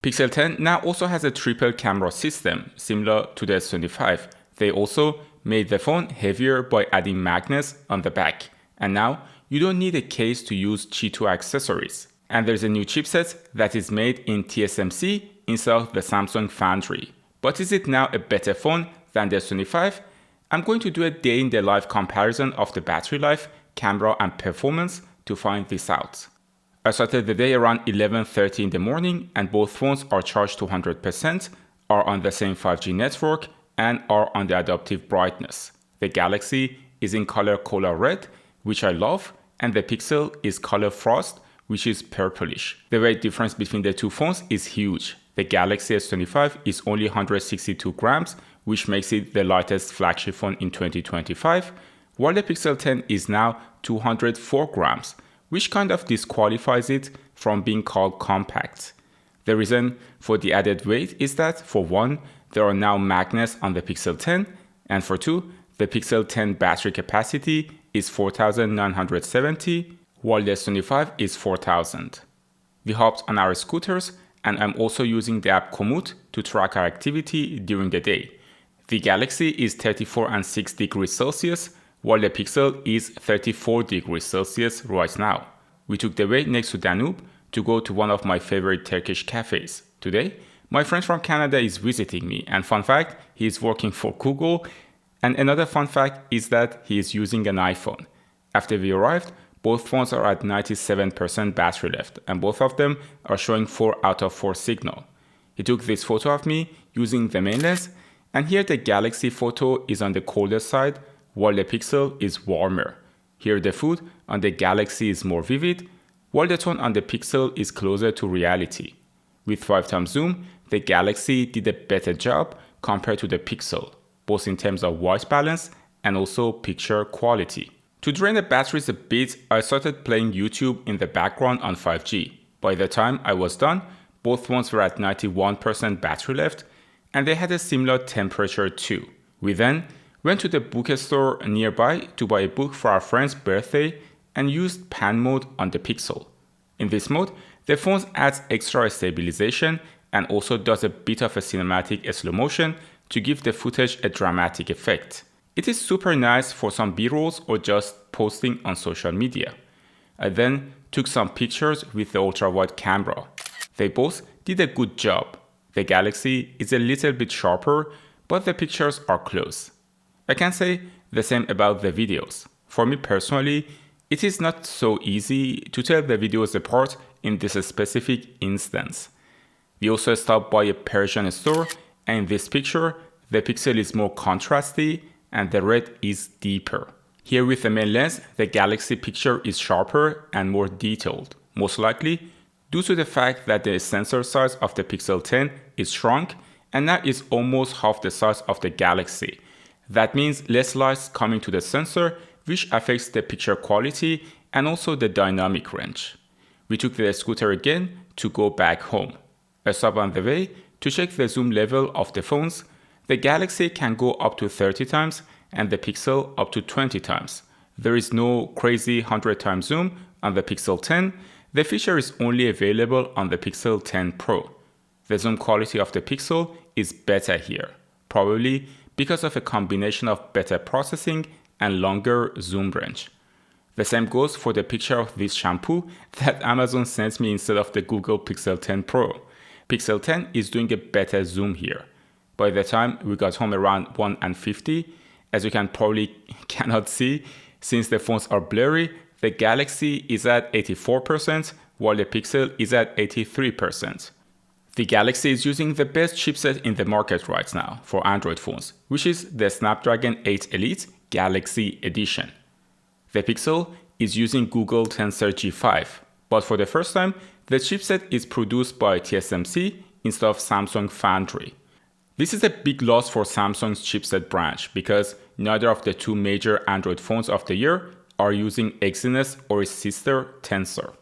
Pixel 10 now also has a triple camera system similar to the S25. They also made the phone heavier by adding magnets on the back. And now you don't need a case to use Qi2 accessories. And there's a new chipset that is made in TSMC instead of the Samsung Foundry. But is it now a better phone than the S25? I'm going to do a day in the life comparison of the battery life, camera and performance to find this out. I started the day around 11:30 in the morning and both phones are charged to 100%, are on the same 5G network and are on the adaptive brightness. The Galaxy is in color Cola Red, which I love, and the Pixel is color Frost, which is purplish. The weight difference between the two phones is huge. The Galaxy S25 is only 162 grams, which makes it the lightest flagship phone in 2025, while the Pixel 10 is now 204 grams, which kind of disqualifies it from being called compact. The reason for the added weight is that, for one, there are now magnets on the Pixel 10, and for two, the Pixel 10 battery capacity is 4970, while the S25 is 4000. We hopped on our scooters, and I'm also using the app Komoot to track our activity during the day. The Galaxy is 34.6 degrees Celsius, while the Pixel is 34 degrees Celsius right now. We took the way next to Danube to go to one of my favorite Turkish cafes. Today, my friend from Canada is visiting me, and fun fact, he is working for Google, and another fun fact is that he is using an iPhone. After we arrived, both phones are at 97% battery left, and both of them are showing 4 out of 4 signal. He took this photo of me using the main lens, and here the Galaxy photo is on the colder side, while the Pixel is warmer. Here the food on the Galaxy is more vivid, while the tone on the Pixel is closer to reality. With 5x zoom, the Galaxy did a better job compared to the Pixel, both in terms of white balance and also picture quality. To drain the batteries a bit, I started playing YouTube in the background on 5G. By the time I was done, both phones were at 91% battery left, and they had a similar temperature too. We then went to the bookstore nearby to buy a book for our friend's birthday and used pan mode on the Pixel. In this mode, the phone adds extra stabilization and also does a bit of a cinematic slow motion to give the footage a dramatic effect. It is super nice for some B-rolls or just posting on social media. I then took some pictures with the ultra-wide camera. They both did a good job. The Galaxy is a little bit sharper, but the pictures are close. I can say the same about the videos. For me personally, it is not so easy to tell the videos apart in this specific instance. We also stopped by a Persian store, and in this picture, the Pixel is more contrasty and the red is deeper. Here with the main lens, the Galaxy picture is sharper and more detailed, most likely due to the fact that the sensor size of the Pixel 10 is shrunk and now is almost half the size of the Galaxy. That means less light coming to the sensor, which affects the picture quality and also the dynamic range. We took the scooter again to go back home. I stopped on the way to check the zoom level of the phones. The Galaxy can go up to 30 times and the Pixel up to 20 times. There is no crazy 100x zoom on the Pixel 10. The feature is only available on the Pixel 10 Pro. The zoom quality of the Pixel is better here, probably because of a combination of better processing and longer zoom range. The same goes for the picture of this shampoo that Amazon sent me instead of the Google Pixel 10 Pro. Pixel 10 is doing a better zoom here. By the time we got home around 1:50, as you can probably cannot see, since the phones are blurry, the Galaxy is at 84%, while the Pixel is at 83%. The Galaxy is using the best chipset in the market right now for Android phones, which is the Snapdragon 8 Elite Galaxy Edition. The Pixel is using Google Tensor G5, but for the first time, the chipset is produced by TSMC instead of Samsung Foundry. This is a big loss for Samsung's chipset branch because neither of the two major Android phones of the year are using Exynos or its sister Tensor.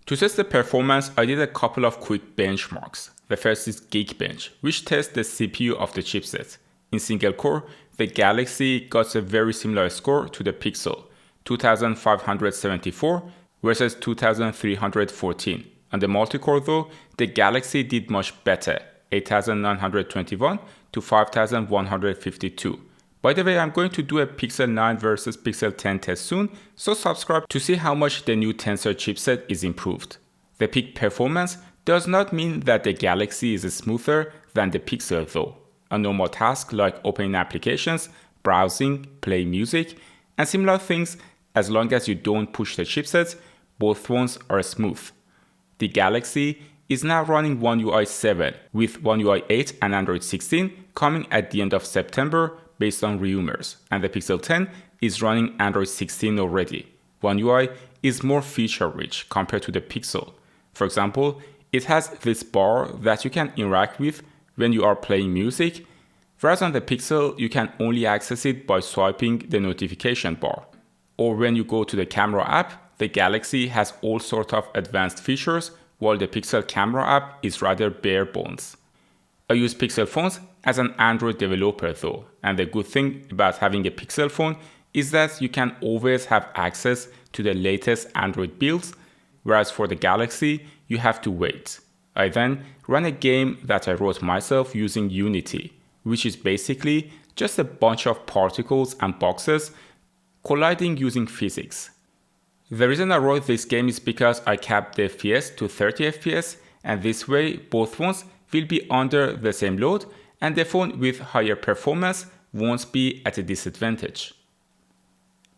To test the performance, I did a couple of quick benchmarks. The first is Geekbench, which tests the CPU of the chipset. In single core, the Galaxy got a very similar score to the Pixel, 2574 versus 2314. On the multi-core though, the Galaxy did much better, 8921 to 5152. By the way, I'm going to do a Pixel 9 versus Pixel 10 test soon, so subscribe to see how much the new Tensor chipset is improved. The peak performance does not mean that the Galaxy is smoother than the Pixel though. On normal tasks like opening applications, browsing, playing music, and similar things, as long as you don't push the chipsets, both phones are smooth. The Galaxy is now running OneUI 7 with OneUI 8 and Android 16 coming at the end of September based on rumors, and the Pixel 10 is running Android 16 already. OneUI is more feature-rich compared to the Pixel. For example, it has this bar that you can interact with when you are playing music, whereas on the Pixel you can only access it by swiping the notification bar. Or when you go to the camera app, the Galaxy has all sorts of advanced features, while the Pixel camera app is rather bare bones. I use Pixel phones as an Android developer though, and the good thing about having a Pixel phone is that you can always have access to the latest Android builds, whereas for the Galaxy, you have to wait. I then run a game that I wrote myself using Unity, which is basically just a bunch of particles and boxes colliding using physics. The reason I wrote this game is because I capped the FPS to 30 FPS, and this way both phones will be under the same load and the phone with higher performance won't be at a disadvantage.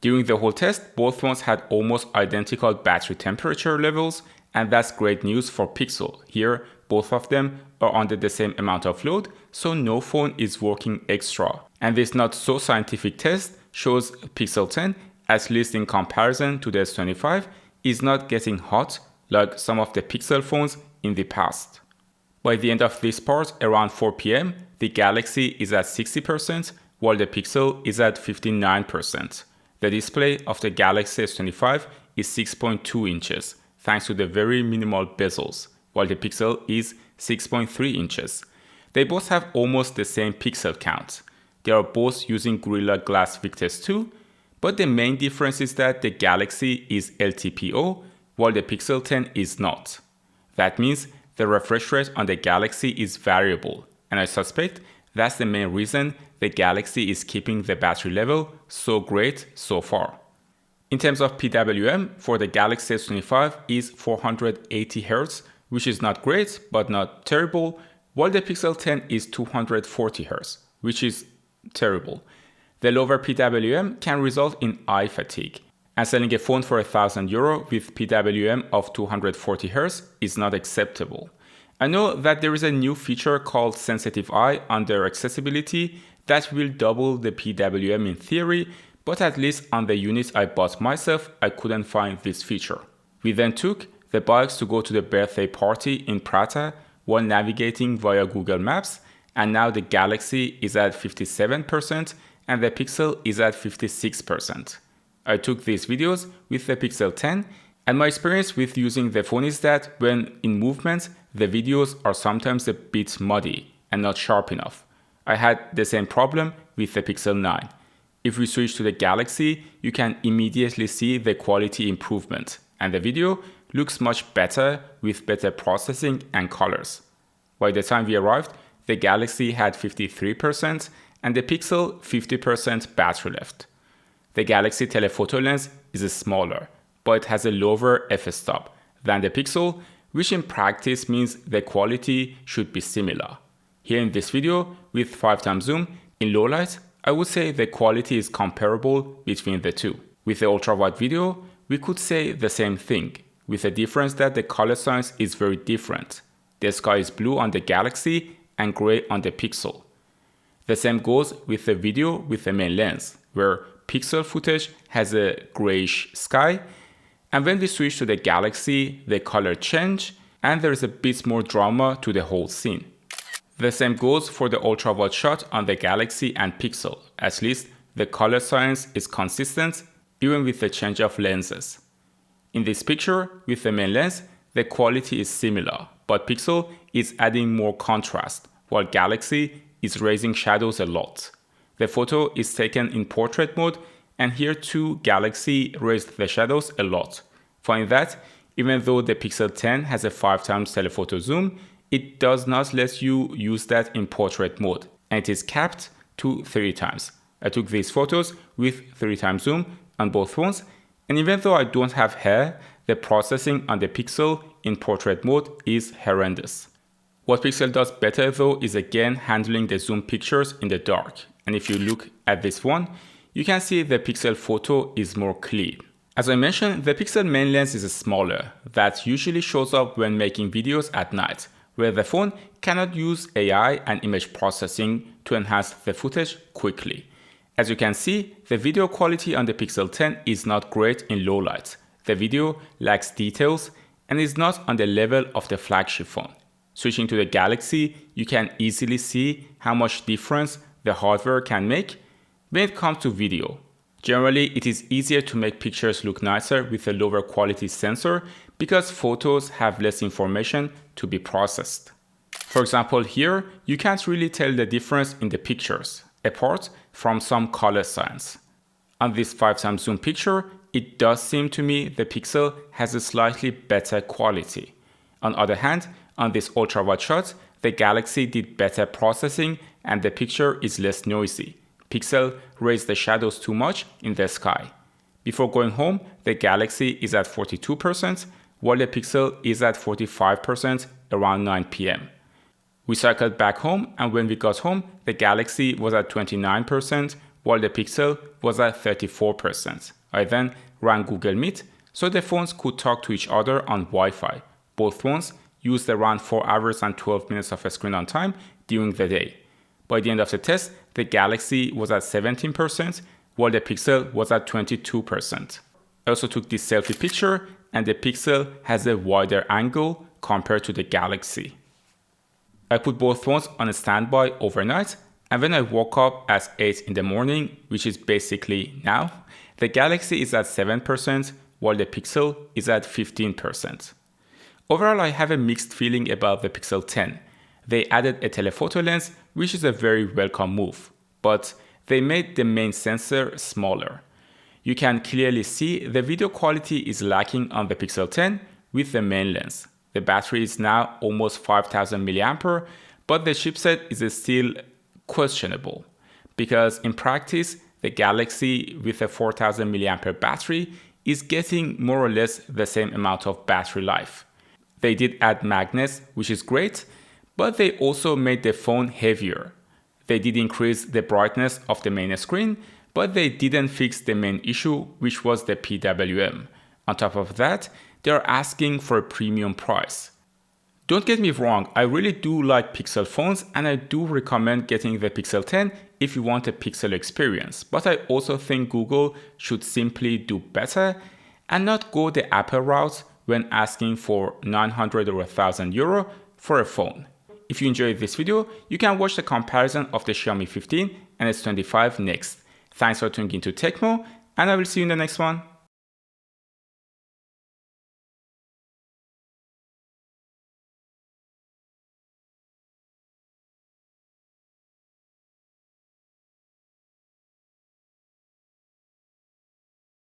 During the whole test, both phones had almost identical battery temperature levels, and that's great news for Pixel. Here, both of them are under the same amount of load, so no phone is working extra. And this not so scientific test shows Pixel 10, at least in comparison to the S25, is not getting hot like some of the Pixel phones in the past. By the end of this part, around 4 p.m., the Galaxy is at 60%, while the Pixel is at 59%. The display of the Galaxy S25 is 6.2 inches, thanks to the very minimal bezels, while the Pixel is 6.3 inches. They both have almost the same pixel count. They are both using Gorilla Glass Victus 2, but the main difference is that the Galaxy is LTPO, while the Pixel 10 is not. That means the refresh rate on the Galaxy is variable, and I suspect that's the main reason the Galaxy is keeping the battery level so great so far. In terms of PWM, for the Galaxy S25 is 480 Hz, which is not great but not terrible, while the Pixel 10 is 240 Hz, which is terrible. The lower PWM can result in eye fatigue, and selling a phone for €1,000 with PWM of 240 Hz is not acceptable. I know that there is a new feature called Sensitive Eye under accessibility that will double the PWM in theory, but at least on the unit I bought myself, I couldn't find this feature. We then took the bikes to go to the birthday party in Prata while navigating via Google Maps, and now the Galaxy is at 57% and the Pixel is at 56%. I took these videos with the Pixel 10, and my experience with using the phone is that when in movement, the videos are sometimes a bit muddy and not sharp enough. I had the same problem with the Pixel 9. If we switch to the Galaxy, you can immediately see the quality improvement, and the video looks much better with better processing and colors. By the time we arrived, the Galaxy had 53% and the Pixel 50% battery left. The Galaxy telephoto lens is smaller, but it has a lower f-stop than the Pixel, which in practice means the quality should be similar. Here in this video, with 5x zoom, in low light, I would say the quality is comparable between the two. With the ultra-wide video, we could say the same thing, with the difference that the color science is very different. The sky is blue on the Galaxy and gray on the Pixel. The same goes with the video with the main lens, where Pixel footage has a grayish sky, and when we switch to the Galaxy, the color change, and there is a bit more drama to the whole scene. The same goes for the ultra-wide shot on the Galaxy and Pixel. At least the color science is consistent even with the change of lenses. In this picture, with the main lens, the quality is similar, but Pixel is adding more contrast, while Galaxy is raising shadows a lot. The photo is taken in portrait mode, and here too Galaxy raised the shadows a lot. Find that Even though the Pixel 10 has a 5x telephoto zoom, it does not let you use that in portrait mode, and it is capped to 3x. I took these photos with 3x zoom on both phones, and even though I don't have hair, the processing on the Pixel in portrait mode is horrendous. What Pixel does better though is again handling the zoom pictures in the dark, and if you look at this one, you can see the Pixel photo is more clean. As I mentioned, the Pixel main lens is smaller. That usually shows up when making videos at night, where the phone cannot use AI and image processing to enhance the footage quickly. As you can see, the video quality on the Pixel 10 is not great in low light. The video lacks details and is not on the level of the flagship phone. Switching to the Galaxy, you can easily see how much difference the hardware can make when it comes to video. Generally, it is easier to make pictures look nicer with a lower quality sensor because photos have less information to be processed. For example, here, you can't really tell the difference in the pictures, apart from some color science. On this 5x zoom picture, it does seem to me the Pixel has a slightly better quality. On the other hand, on this ultra-wide shot, the Galaxy did better processing and the picture is less noisy. Pixel raised the shadows too much in the sky. Before going home, the Galaxy is at 42%, while the Pixel is at 45% around 9 p.m. We cycled back home, and when we got home, the Galaxy was at 29%, while the Pixel was at 34%. I then ran Google Meet, so the phones could talk to each other on Wi-Fi. Both phones used around 4 hours and 12 minutes of screen on time during the day. By the end of the test, the Galaxy was at 17%, while the Pixel was at 22%. I also took this selfie picture, and the Pixel has a wider angle compared to the Galaxy. I put both phones on a standby overnight, and when I woke up at 8 in the morning, which is basically now, the Galaxy is at 7%, while the Pixel is at 15%. Overall, I have a mixed feeling about the Pixel 10. They added a telephoto lens, which is a very welcome move, but they made the main sensor smaller. You can clearly see the video quality is lacking on the Pixel 10 with the main lens. The battery is now almost 5000 mAh, but the chipset is still questionable because in practice, the Galaxy with a 4000 mAh battery is getting more or less the same amount of battery life. They did add magnets, which is great, but they also made the phone heavier. They did increase the brightness of the main screen, but they didn't fix the main issue, which was the PWM. On top of that, they are asking for a premium price. Don't get me wrong, I really do like Pixel phones and I do recommend getting the Pixel 10 if you want a Pixel experience, but I also think Google should simply do better and not go the Apple route when asking for 900 or 1000 euro for a phone. If you enjoyed this video, you can watch the comparison of the Xiaomi 15 and S25 next. Thanks for tuning into Tecmo, and I will see you in the next one.